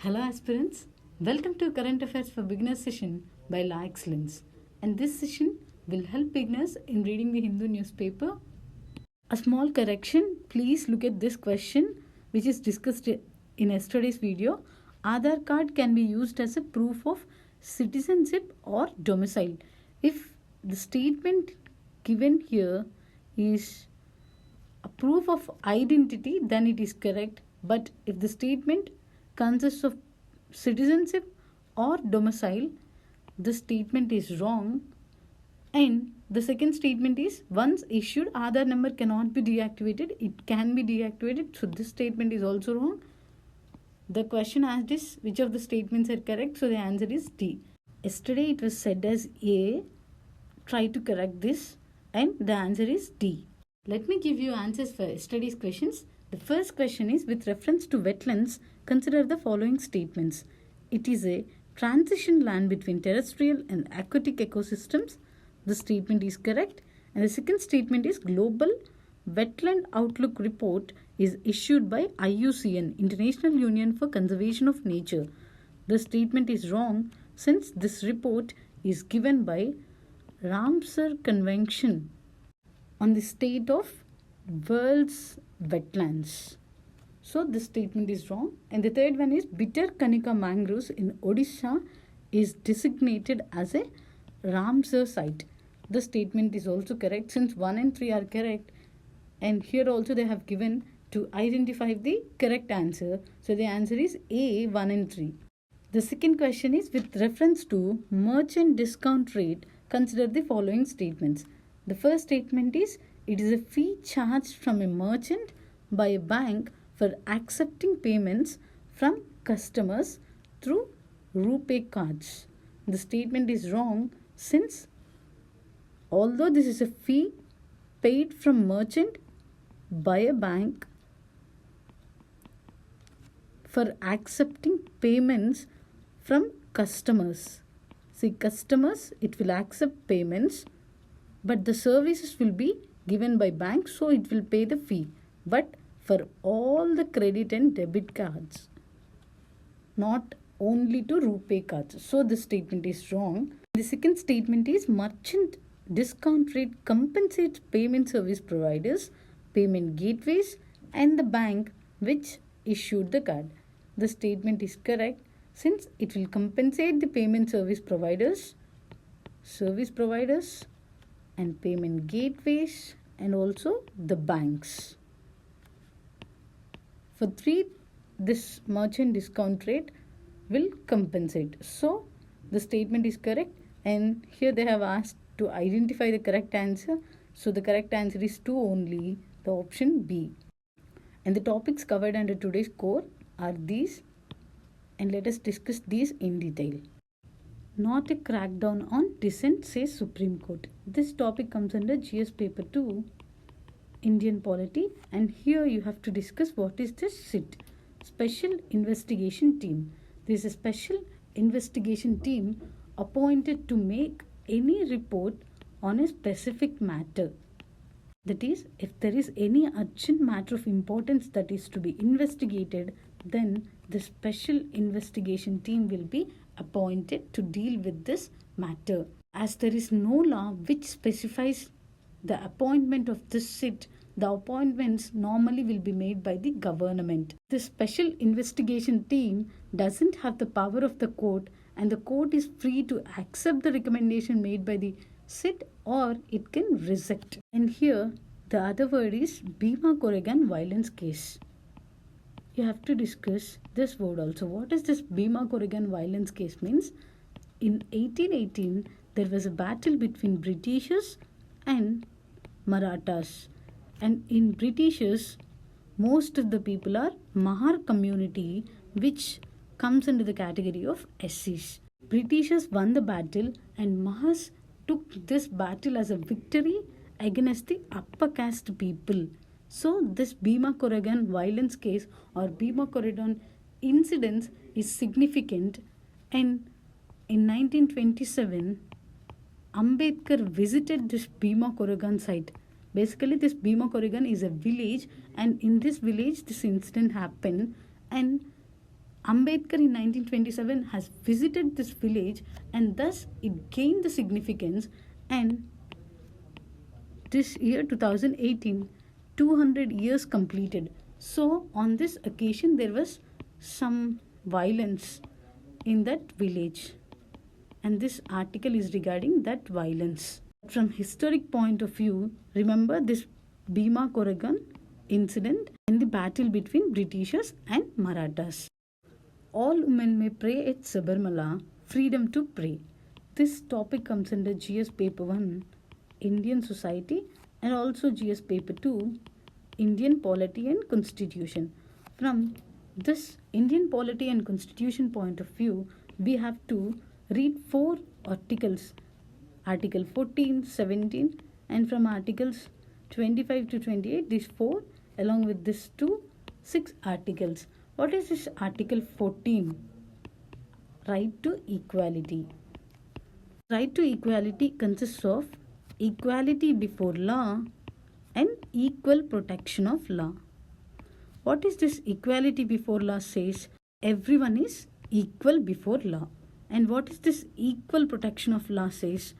Hello aspirants, welcome to Current Affairs for Beginners session by Law Excellence, and this session will help beginners in reading the Hindu newspaper. A small correction, please look at this question which is discussed in yesterday's video. Aadhaar card can be used as a proof of citizenship or domicile. If the statement given here is a proof of identity, then it is correct, but if the statement consists of citizenship or domicile, the statement is wrong. And the second statement is once issued, Aadhaar number cannot be deactivated. It can be deactivated. So this statement is also wrong. The question asked is which of the statements are correct. So the answer is D. Yesterday it was said as A. Try to correct this, and the answer is D. Let me give you answers for yesterday's questions. The first question is with reference to wetlands, consider the following statements. It is a transition land between terrestrial and aquatic ecosystems. The statement is correct. And the second statement is Global Wetland Outlook Report is issued by IUCN, International Union for Conservation of Nature. The statement is wrong since this report is given by Ramsar Convention on the state of world's wetlands. So this statement is wrong. And the third one is Bhimakoregoan mangroves in Odisha is designated as a Ramsar site. The statement is also correct since 1 and 3 are correct. And here also they have given to identify the correct answer. So the answer is A, 1 and 3. The second question is with reference to merchant discount rate, consider the following statements. The first statement is it is a fee charged from a merchant by a bank for accepting payments from customers through RuPay cards. The statement is wrong since although this is a fee paid from merchant by a bank for accepting payments from customers. See, customers, it will accept payments, but the services will be given by bank, so it will pay the fee. But for all the credit and debit cards, not only to RuPay cards. So this statement is wrong. The second statement is merchant discount rate compensates payment service providers, payment gateways, and the bank which issued the card. The statement is correct since it will compensate the payment service providers, and payment gateways, and also the banks. For 3, this merchant discount rate will compensate. So the statement is correct, and here they have asked to identify the correct answer. So the correct answer is 2 only, the option B. And the topics covered under today's core are these, and let us discuss these in detail. Not a crackdown on dissent, says Supreme Court. This topic comes under GS paper 2, Indian polity, and here you have to discuss what is this SIT, Special Investigation Team. This is a special investigation team appointed to make any report on a specific matter. That is, if there is any urgent matter of importance that is to be investigated, then the special investigation team will be appointed to deal with this matter. As there is no law which specifies the appointment of this SIT, the appointments normally will be made by the government. The special investigation team doesn't have the power of the court, and the court is free to accept the recommendation made by the SIT or it can reject. And here the other word is Bhimakoregoan violence case. You have to discuss this word also. What is this Bhimakoregoan violence case means? In 1818, there was a battle between Britishers and Marathas. And in Britishers, most of the people are Mahar community, which comes under the category of SCs. Britishers won the battle, and Mahars took this battle as a victory against the upper caste people. So this Bhimakoregoan violence case or Bhimakoregoan incidents is significant, and in 1927 Ambedkar visited this Bhimakoregoan site. Basically this Bhimakoregoan is a village, and in this village this incident happened, and Ambedkar in 1927 has visited this village and thus it gained the significance, and this year 2018, 200 years completed. So on this occasion there was some violence in that village, and this article is regarding that violence. From historic point of view, remember this Bhimakoregoan incident and the battle between Britishers and Marathas. All women may pray at Sabarmala, freedom to pray. This topic comes under GS paper 1, Indian society, and also GS paper 2, Indian polity and constitution. From this Indian polity and constitution point of view, we have to read 4 articles, article 14, 17, and from articles 25 to 28, these 4 along with this 2, 6 articles. What is this article 14? Right to equality. Right to equality consists of equality before law and equal protection of law. What is this equality before law says? Everyone is equal before law. And what is this equal protection of law says?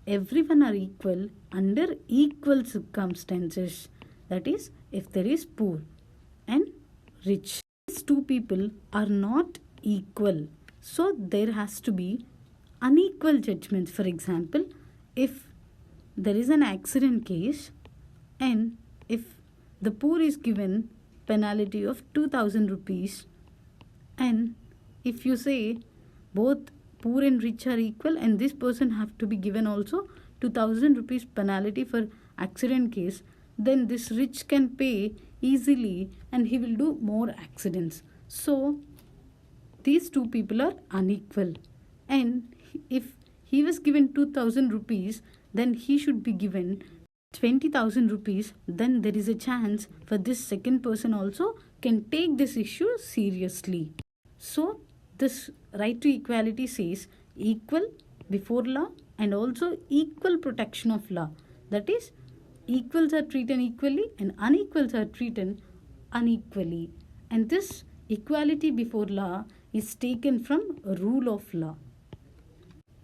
Everyone are equal under equal circumstances. That is, if there is poor and rich. These two people are not equal. So there has to be unequal judgments. For example, if there is an accident case and if the poor is given penalty of 2000 rupees, and if you say both poor and rich are equal and this person have to be given also 2000 rupees penalty for accident case, then this rich can pay easily and he will do more accidents. So these two people are unequal, and if he was given 2000 rupees, then he should be given 20,000 rupees. Then there is a chance for this second person also can take this issue seriously. So this right to equality says equal before law and also equal protection of law. That is, equals are treated equally and unequals are treated unequally. And this equality before law is taken from a rule of law.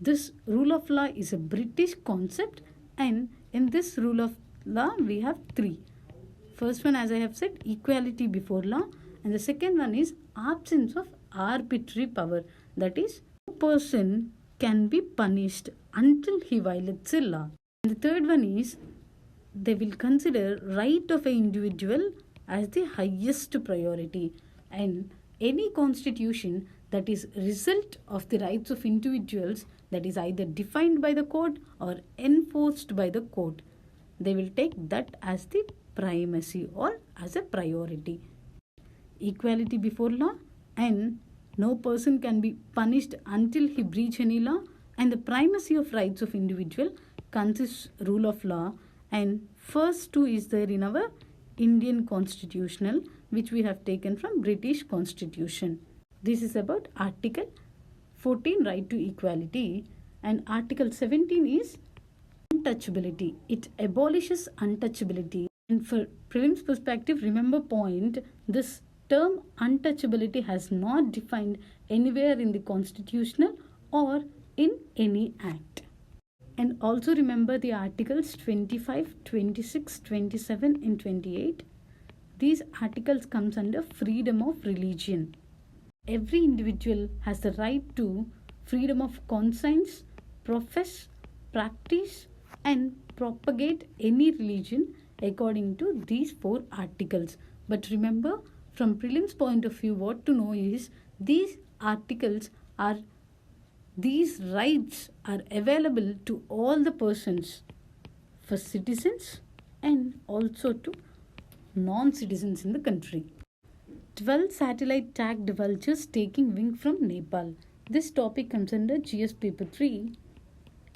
This rule of law is a British concept, and in this rule of law we have 3. First one, as I have said, equality before law, and the second one is absence of arbitrary power. That is, no person can be punished until he violates a law. And the third one is they will consider right of an individual as the highest priority, and any constitution that is result of the rights of individuals, that is either defined by the court or enforced by the court, they will take that as the primacy or as a priority. Equality before law, and no person can be punished until he breach any law, and the primacy of rights of individual consists rule of law, and first 2 is there in our Indian constitutional, which we have taken from British constitution. This is about article 14, right to equality, and article 17 is untouchability. It abolishes untouchability. And for prelims perspective, remember point, this term untouchability has not defined anywhere in the constitutional or in any act. And also remember the articles 25, 26, 27 and 28. These articles comes under freedom of religion. Every individual has the right to freedom of conscience, profess, practice and propagate any religion according to these 4 articles. But remember, from prelims point of view, what to know is these articles are, these rights are available to all the persons, for citizens and also to non-citizens in the country. 12 satellite tagged vultures taking wing from Nepal. This topic comes under GS paper 3,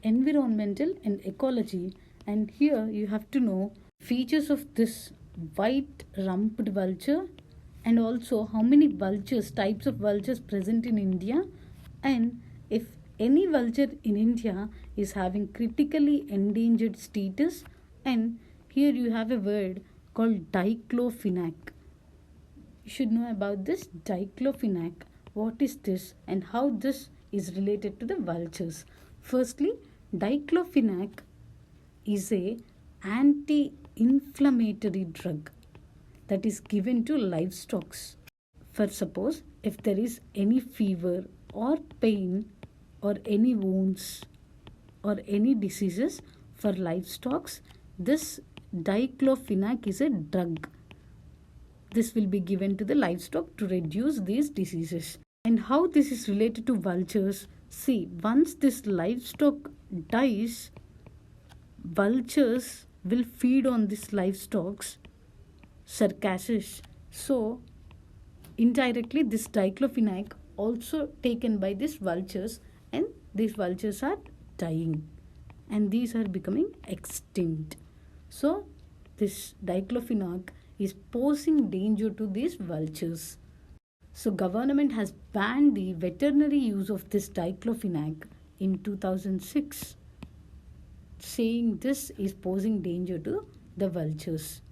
environmental and ecology, and here you have to know features of this white rumped vulture and also how many vultures, types of vultures present in India, and if any vulture in India is having critically endangered status, and here you have a word called Diclofenac. You should know about this Diclofenac. what is this and how this is related to the vultures. Firstly, Diclofenac is a anti-inflammatory drug that is given to livestock. For suppose if there is any fever or pain or any wounds or any diseases for livestock, this Diclofenac is a drug. This will be given to the livestock to reduce these diseases. And how this is related to vultures? See, once this livestock dies, vultures will feed on this livestock's carcasses. So, indirectly, this Diclofenac also taken by these vultures, and these vultures are dying and these are becoming extinct. So, this Diclofenac is posing danger to these vultures. So, government has banned the veterinary use of this Diclofenac in 2006, saying this is posing danger to the vultures.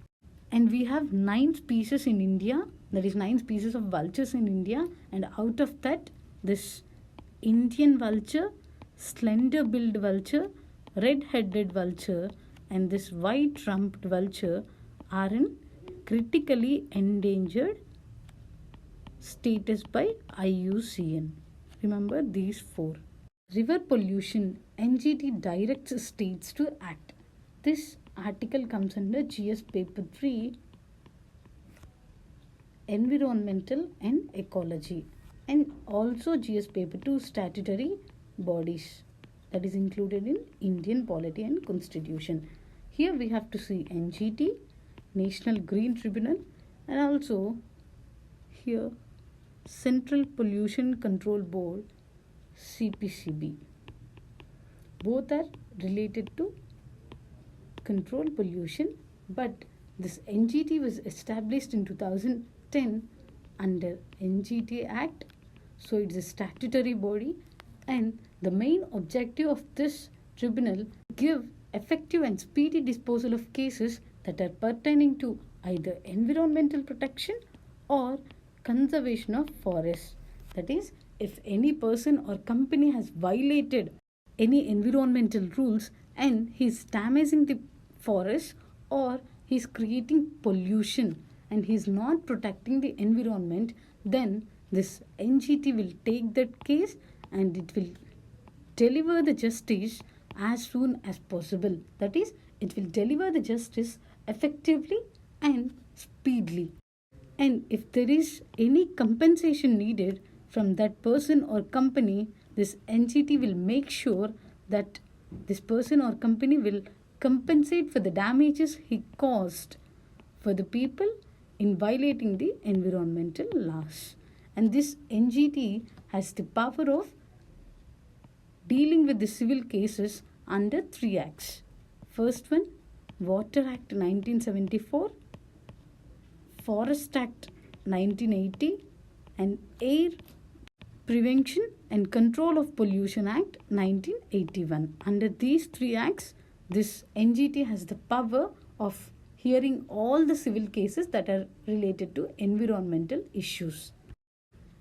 And we have 9 species in India, that is 9 species of vultures in India, and out of that, this Indian vulture, slender-billed vulture, red-headed vulture, and this white rumped vulture are in critically endangered status by IUCN. Remember these 4. River pollution, NGT directs states to act. This article comes under GS paper 3, environmental and ecology, and also GS paper 2, statutory bodies, that is included in Indian polity and constitution. Here we have to see NGT, National Green Tribunal, and also here Central Pollution Control Board, CPCB. Both are related to control pollution, but this NGT was established in 2010 under NGT Act, so it's a statutory body, and the main objective of this tribunal give effective and speedy disposal of cases that are pertaining to either environmental protection or conservation of forests. That is, if any person or company has violated any environmental rules and he is damaging the forest or he is creating pollution and he is not protecting the environment, then this NGT will take that case and it will deliver the justice as soon as possible. That is, it will deliver the justice effectively and speedily. And if there is any compensation needed from that person or company, this NGT will make sure that this person or company will compensate for the damages he caused for the people in violating the environmental laws. And this NGT has the power of dealing with the civil cases under 3 acts. First one, Water Act 1974, Forest Act 1980, and Air Prevention and Control of Pollution Act 1981. Under these 3 acts, this NGT has the power of hearing all the civil cases that are related to environmental issues.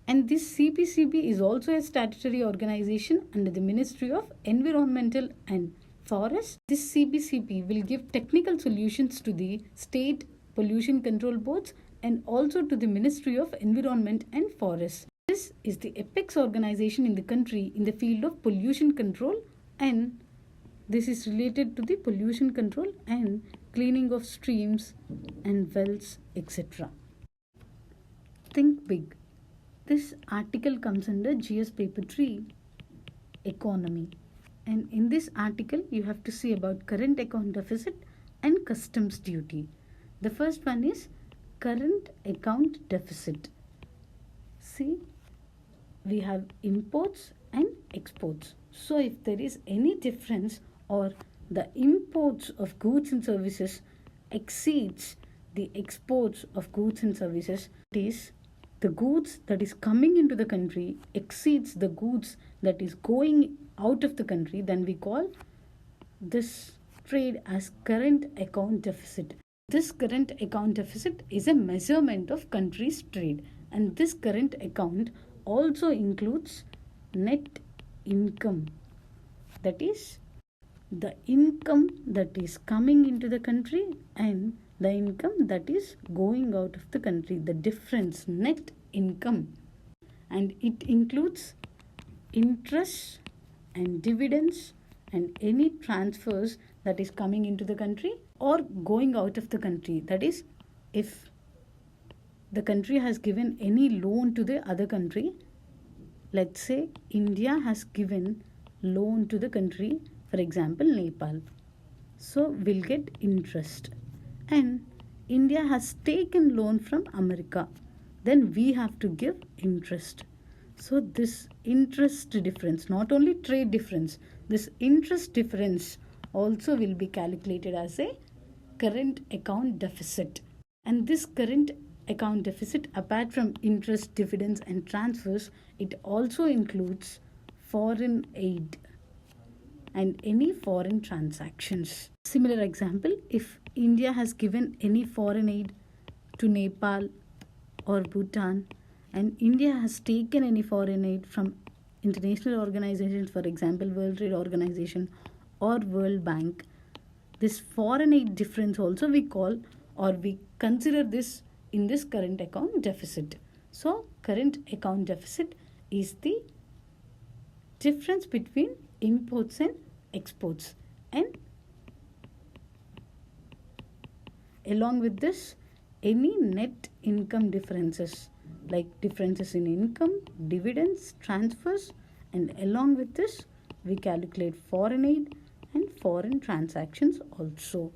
And this CPCB is also a statutory organization under the Ministry of Environmental and Forests. This CPCB will give technical solutions to the state pollution control boards and also to the Ministry of Environment and Forests. This is the apex organization in the country in the field of pollution control, and this is related to the pollution control and cleaning of streams and wells, etc. Think big. This article comes under GS paper 3, economy. And in this article, you have to see about current account deficit and customs duty. The first one is current account deficit. See, we have imports and exports. So if there is any difference or the imports of goods and services exceeds the exports of goods and services, it is the goods that is coming into the country exceeds the goods that is going out of the country, then we call this trade as current account deficit. This current account deficit is a measurement of country's trade, and this current account also includes net income, that is the income that is coming into the country and the income that is going out of the country, the difference, net income. And it includes interest and dividends and any transfers that is coming into the country or going out of the country. That is, if the country has given any loan to the other country, let's say India has given loan to the country, for example Nepal, so we'll get interest. And India has taken loan from America, then we have to give interest. So this interest difference, not only trade difference, this interest difference also will be calculated as a current account deficit. And this current account deficit, apart from interest, dividends and transfers, it also includes foreign aid and any foreign transactions. Similar example, if India has given any foreign aid to Nepal or Bhutan, and India has taken any foreign aid from international organizations, for example World Trade Organization or World Bank, this foreign aid difference also we call, or we consider this in this current account deficit. So current account deficit is the difference between imports and exports, and along with this any net income differences like differences in income, dividends, transfers, and along with this we calculate foreign aid and foreign transactions also.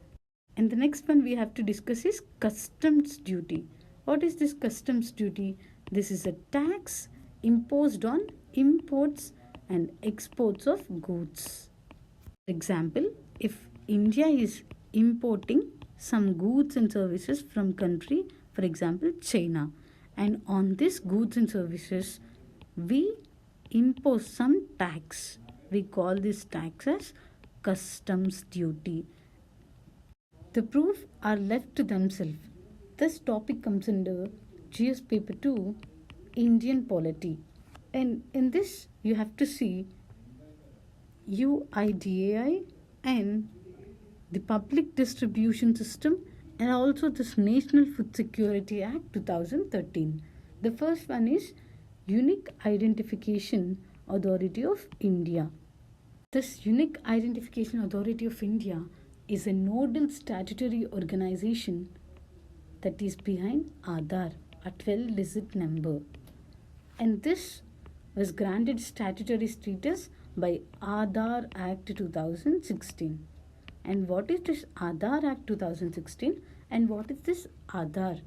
And the next one we have to discuss is customs duty. What is this customs duty? This is a tax imposed on imports and exports of goods. For example, if India is importing some goods and services from country, for example China, and on this goods and services we impose some tax, we call this tax as customs duty. The proof are left to themselves. This topic comes under GS paper 2, Indian polity, and in this you have to see UIDAI and the public distribution system, and also this National Food Security Act 2013. The first one is Unique Identification Authority of India. This Unique Identification Authority of India is a nodal statutory organization that is behind Aadhaar, a 12-digit number. And this was granted statutory status by Aadhaar Act 2016. And what is this Aadhaar Act 2016 and what is this Aadhaar?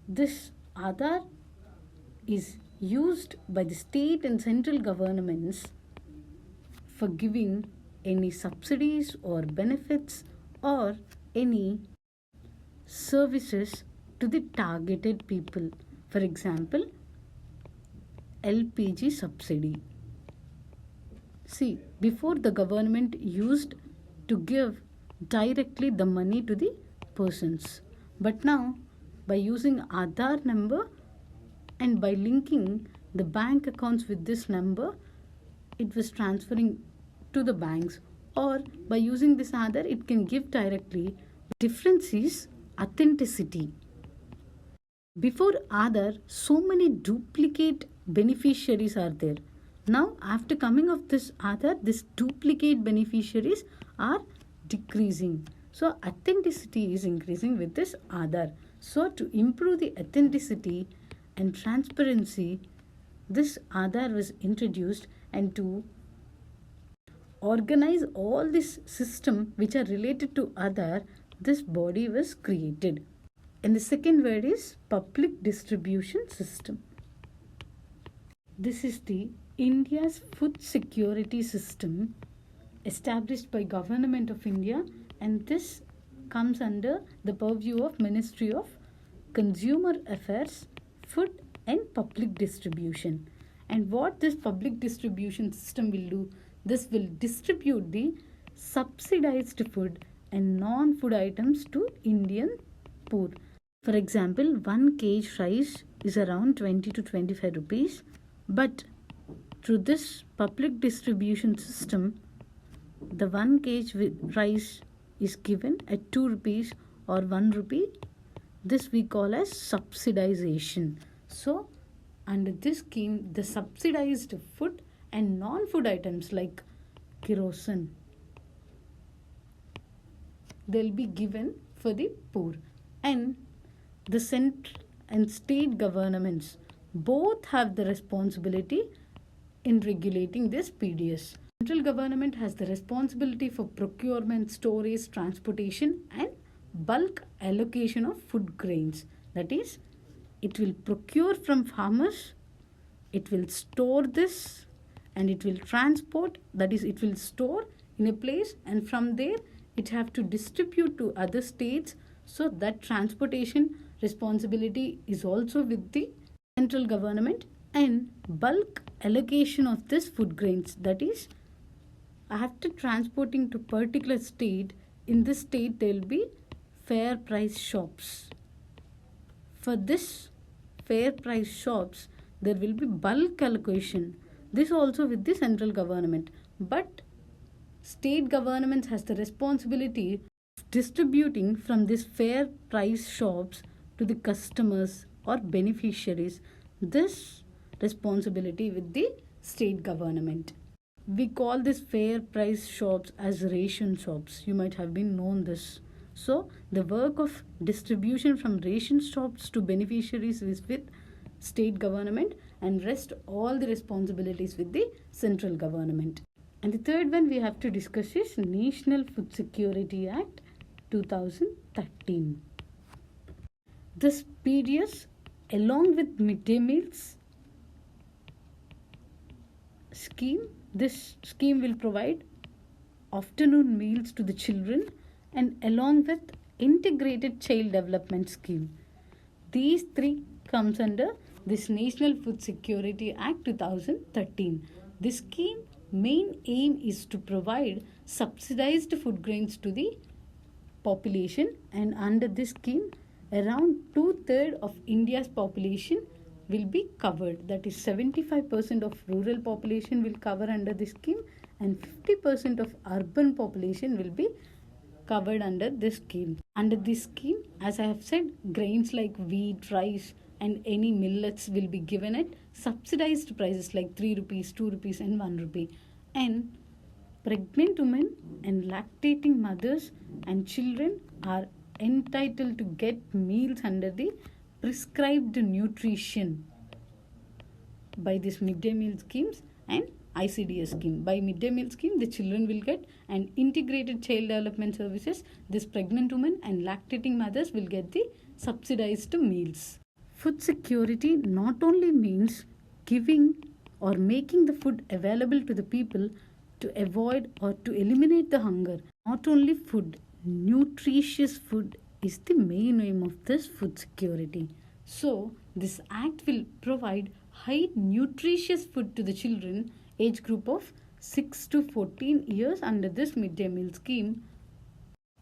This Aadhaar is used by the state and central governments for giving any subsidies or benefits or any services to the targeted people. For example, LPG subsidy. See, before the government used to give directly the money to the persons, but now by using Aadhaar number and by linking the bank accounts with this number, it was transferring to the banks, or by using this Aadhaar it can give directly. Difference is authenticity. Before Aadhaar, so many duplicate beneficiaries are there. Now after coming of this Aadhaar, these duplicate beneficiaries are decreasing. So authenticity is increasing with this Aadhaar. So to improve the authenticity and transparency, this Aadhaar was introduced, and to organize all this system which are related to Aadhaar, this body was created. And the second word is public distribution system. This is the India's food security system established by Government of India, and this comes under the purview of Ministry of Consumer Affairs, Food and Public Distribution. And what this public distribution system will do, this will distribute the subsidized food and non-food items to Indian poor. For example, 1 kg rice is around 20 to 25 rupees, but through this public distribution system, the 1 kg rice is given at 2 rupees or 1 rupee. This we call as subsidization. So under this scheme, the subsidized food and non-food items like kerosene, they'll be given for the poor. And the central and state governments both have the responsibility in regulating this PDS. Central government has the responsibility for procurement, storage, transportation and bulk allocation of food grains. That is, it will procure from farmers, it will store this, and it will transport, that is, it will store in a place, and from there it have to distribute to other states. So that transportation responsibility is also with the central government. And bulk allocation of this food grains, that is, after transporting to particular state, in this state there will be fair price shops. For this fair price shops, there will be bulk allocation. This also with the central government. But state government has the responsibility of distributing from these fair price shops to the customers or beneficiaries. This responsibility with the state government. We call this fair price shops as ration shops. You might have been known this. So the work of distribution from ration shops to beneficiaries is with state government, and rest all the responsibilities with the central government. And the third one we have to discuss is National Food Security Act 2013. This PDS, along with midday meals scheme, this scheme will provide afternoon meals to the children, and along with integrated child development scheme. These three comes under this National Food Security Act 2013. This scheme main aim is to provide subsidized food grains to the population, and under this scheme around 2/3 of India's population will be covered. That is 75% of rural population will cover under this scheme, and 50% of urban population will be covered under this scheme. Under this scheme, as I have said, grains like wheat, rice and any millets will be given at subsidized prices like 3 rupees, 2 rupees and 1 rupee. And pregnant women and lactating mothers and children are entitled to get meals under the prescribed nutrition by this midday meal schemes and ICDS scheme. By midday meal scheme, the children will get, and integrated child development services, this pregnant women and lactating mothers will get the subsidized meals. Food security not only means giving or making the food available to the people to avoid or to eliminate the hunger. Not only food, nutritious food is the main aim of this food security. So, this act will provide high nutritious food to the children age group of 6 to 14 years under this midday meal scheme,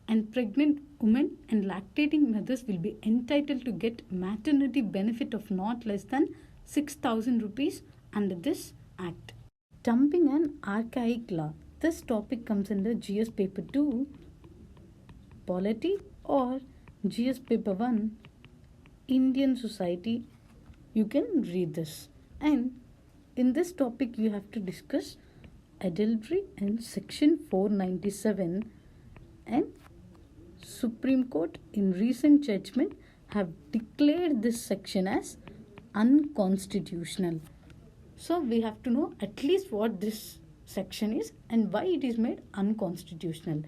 and pregnant women and lactating mothers will be entitled to get maternity benefit of not less than 6,000 rupees under this act. Dumping an archaic law. This topic comes under GS paper 2 polity or GS paper 1 Indian society. You can read this, and in this topic you have to discuss adultery and section 497, and Supreme Court in recent judgment have declared this section as unconstitutional. So we have to know at least what this section is and why it is made unconstitutional.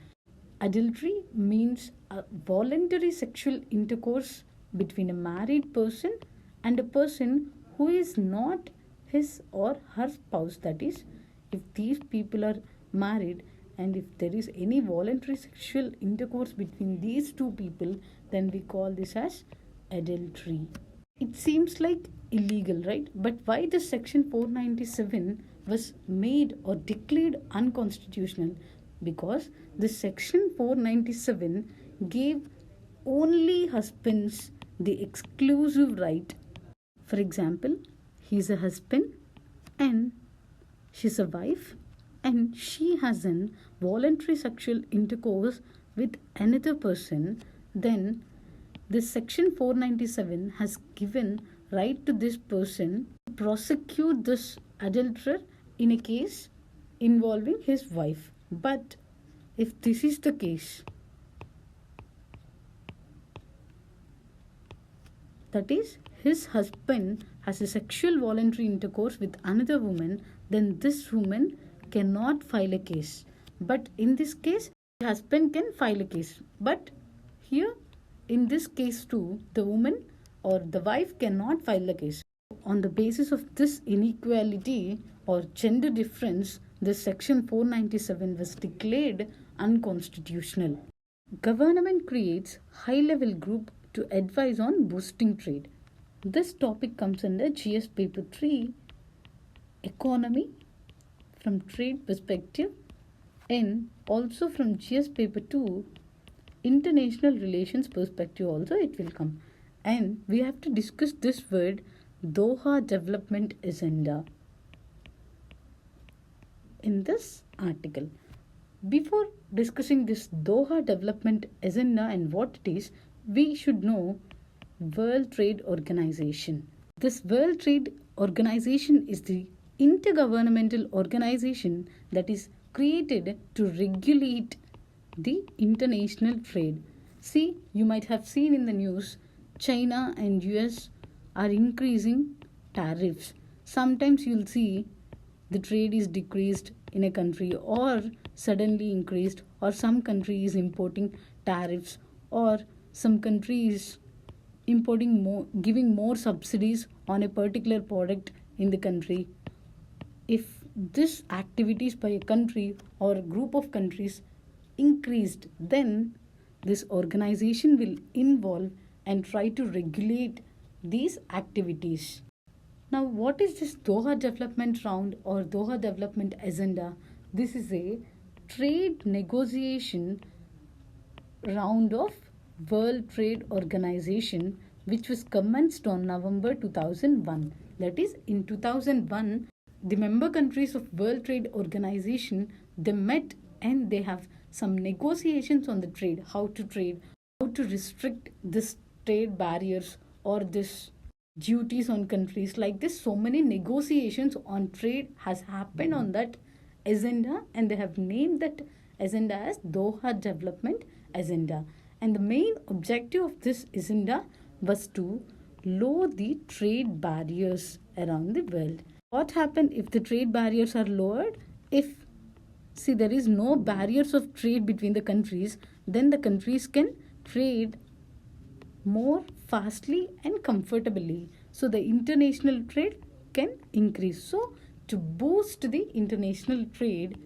Adultery means a voluntary sexual intercourse between a married person and a person who is not his or her spouse. That is, if these people are married and if there is any voluntary sexual intercourse between these two people, then we call this as adultery. It seems like illegal, right? But why this section 497 was made or declared unconstitutional? Because this section 497 gave only husbands the exclusive right For example, he's a husband and she's a wife and she has an voluntary sexual intercourse with another person, then this section 497 has given right to this person to prosecute this adulterer in a case involving his wife. But if this is the case, that is, his husband has a sexual voluntary intercourse with another woman, then this woman cannot file a case. But in this case, the husband can file a case. But here, in this case too, the woman or the wife cannot file a case. On the basis of this inequality or gender difference, this section 497 was declared unconstitutional. Government creates high-level group to advise on boosting trade. This topic comes under GS paper 3, economy from trade perspective, and also from GS paper 2, international relations perspective also it will come. And we have to discuss this word Doha Development Agenda in this article. Before discussing this Doha Development Agenda and what it is, we should know World Trade Organization. This World Trade Organization is the intergovernmental organization that is created to regulate the international trade. See, you might have seen in the news, China and US are increasing tariffs. Sometimes you'll see the trade is decreased in a country or suddenly increased, or some country is importing tariffs, or some country is importing more, giving more subsidies on a particular product in the country. If this activities by a country or a group of countries increased, then this organization will involve and try to regulate these activities. Now, what is this Doha Development Round or Doha Development Agenda? This is a trade negotiation round of World Trade Organization which was commenced on November 2001. That is, in 2001, the member countries of World Trade Organization, they met and they have some negotiations on the trade, how to restrict this trade barriers or this duties on countries. Like this, so many negotiations on trade has happened on that agenda, and they have named that agenda as Doha Development Agenda. And the main objective of this agenda was to lower the trade barriers around the world. What happens if the trade barriers are lowered? See, there is no barriers of trade between the countries, then the countries can trade more fastly and comfortably. So the international trade can increase. So to boost the international trade,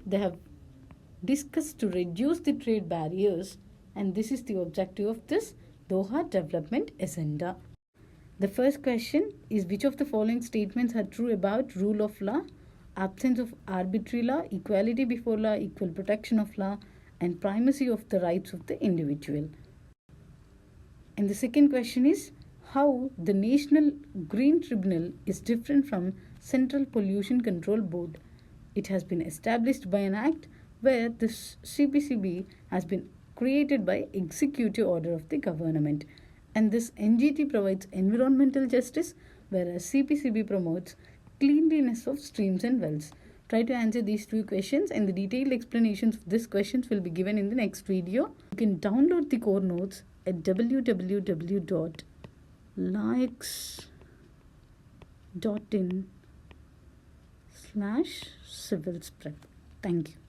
they have discussed to reduce the trade barriers, and this is the objective of this Doha Development Agenda. The first question is, which of the following statements are true about rule of law, absence of arbitrary law, equality before law, equal protection of law, and primacy of the rights of the individual? And the second question is, how the National Green Tribunal is different from Central Pollution Control Board. It has been established by an act where this CPCB has been created by executive order of the government. And this NGT provides environmental justice, whereas CPCB promotes cleanliness of streams and wells. Try to answer these two questions, and the detailed explanations of these questions will be given in the next video. You can download the core notes at www.likes.in/CivilsPrep. Thank you.